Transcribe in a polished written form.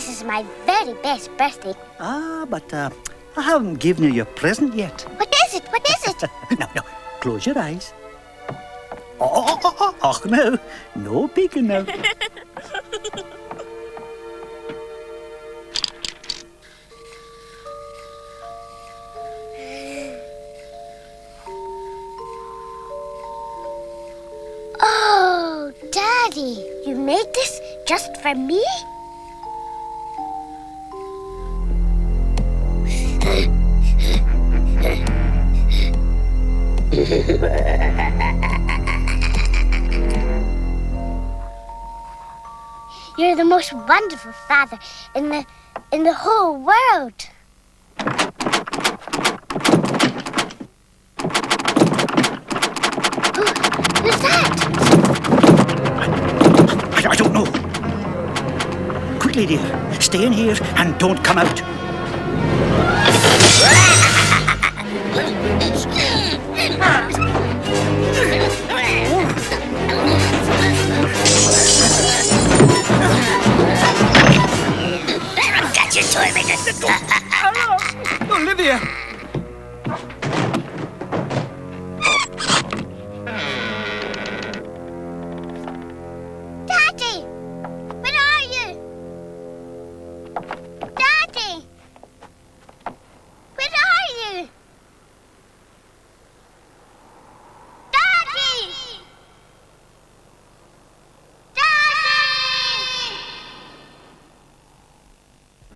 This is my very best birthday. But I haven't given you your present yet. What is it? What is it? No, close your eyes. Oh, no peeking now. Oh, Daddy, you made this just for me? You're the most wonderful father in the whole world. Who's that? I don't know. Quickly, dear, stay in here and don't come out. Got your toy, Olivia!